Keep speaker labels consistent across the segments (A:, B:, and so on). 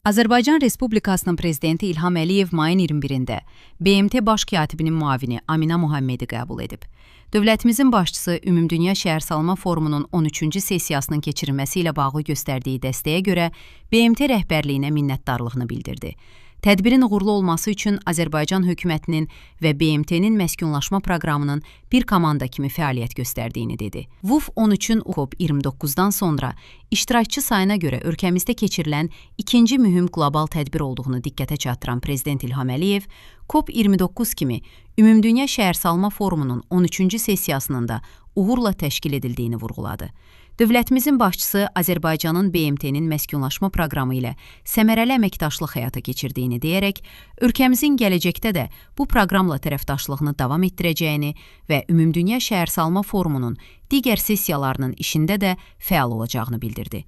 A: Azərbaycan Respublikasının prezidenti İlham Əliyev mayın 21-də BMT Baş Katibinin müavini Amina Muhammedi qəbul edib. Dövlətimizin başçısı Ümumdünya Şəhərsalma Forumunun 13-cü sessiyasının keçirilməsi ilə bağlı göstərdiyi dəstəyə görə BMT rəhbərliyinə minnətdarlığını bildirdi. Tədbirin uğurlu olması üçün Azərbaycan hökumətinin və BMT-nin məskunlaşma proqramının bir komanda kimi fəaliyyət göstərdiyini dedi. VUF 13-ün COP29-dan sonra iştirakçı sayına görə ölkəmizdə keçirilən ikinci mühüm qlobal tədbir olduğunu diqqətə çatdıran Prezident İlham Əliyev, COP29 kimi Ümumdünya Şəhərsalma Forumunun 13-cü sessiyasının da uğurla təşkil edildiyini vurğuladı. Dövlətimizin başçısı Azərbaycanın BMT-nin məskunlaşma proqramı ilə səmərəli əməkdaşlıq həyata keçirdiyini deyərək, ölkəmizin gələcəkdə də bu proqramla tərəfdaşlığını davam etdirəcəyini və Ümumdünya Şəhərsalma Forumunun digər sessiyalarının işində də fəal olacağını bildirdi.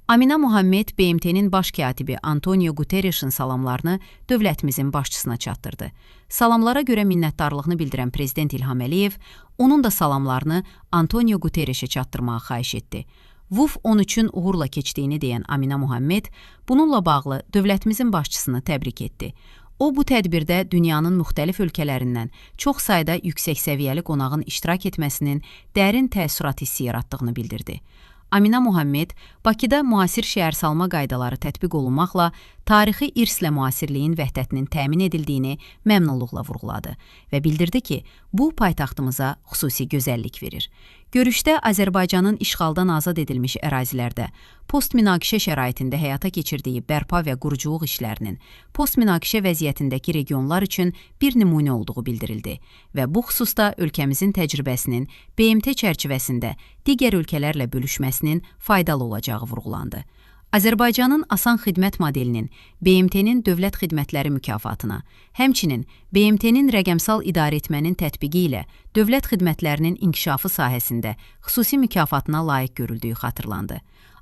A: Amina Muhammed BMT-nin baş katibi Antonio Guterresin salamlarını dövlətimizin başçısına çatdırdı. Salamlara görə minnətdarlığını bildirən Prezident İlham Əliyev, onun da salamlarını Antonio Guterresə çatdırmağı xahiş etdi. VUF 13-ün uğurla keçdiyini deyən Amina Muhammed, bununla bağlı dövlətimizin başçısını təbrik etdi. O, bu tədbirdə dünyanın müxtəlif ölkələrindən çox sayda yüksək səviyyəli qonağın iştirak etməsinin dərin təəssürat hissi yaratdığını bildirdi. Amina Muhammed, Bakıda müasir şəhərsalma qaydaları tətbiq olunmaqla tarixi irslə müasirliyin vəhdətinin təmin edildiyini məmnunluqla vurğuladı və bildirdi ki, bu paytaxtımıza xüsusi gözəllik verir. Görüşdə Azərbaycanın işğaldan azad edilmiş ərazilərdə post-münaqişə şəraitində həyata keçirdiyi bərpa və quruculuq işlərinin post-münaqişə vəziyyətindəki regionlar üçün bir nümunə olduğu bildirildi və bu xüsusda ölkəmizin təcrübəsinin BMT çərçivəsində digər ölkələrlə bölüşməsinin faydalı olacağı vurğulandı. Azərbaycanın asan xidmət modelinin BMT-nin dövlət xidmətləri mükafatına, həmçinin BMT-nin rəqəmsal idarəetmənin tətbiqi ilə dövlət xidmətlərinin inkişafı sahəsində xüsusi mükafatına layiq görüldüyü xatırlandı.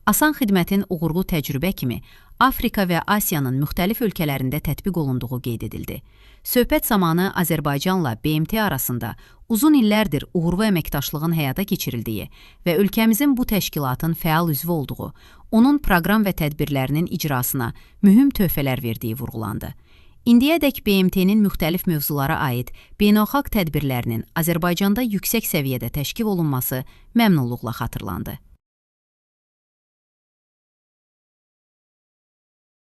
A: Asan xidmətin uğurlu təcrübə kimi Afrika və Asiyanın müxtəlif ölkələrində tətbiq olunduğu qeyd edildi. Söhbət zamanı Azərbaycanla BMT arasında uzun illərdir uğurlu əməkdaşlığın həyata keçirildiyi və ölkəmizin bu təşkilatın fəal üzvü olduğu, onun proqram və tədbirlərinin icrasına mühüm töhfələr verdiyi vurğulandı. İndiyədək BMT-nin müxtəlif mövzulara aid beynəlxalq tədbirlərinin Azərbaycanda yüksək səviyyədə təşkil olunması məmnunluqla xatırlandı.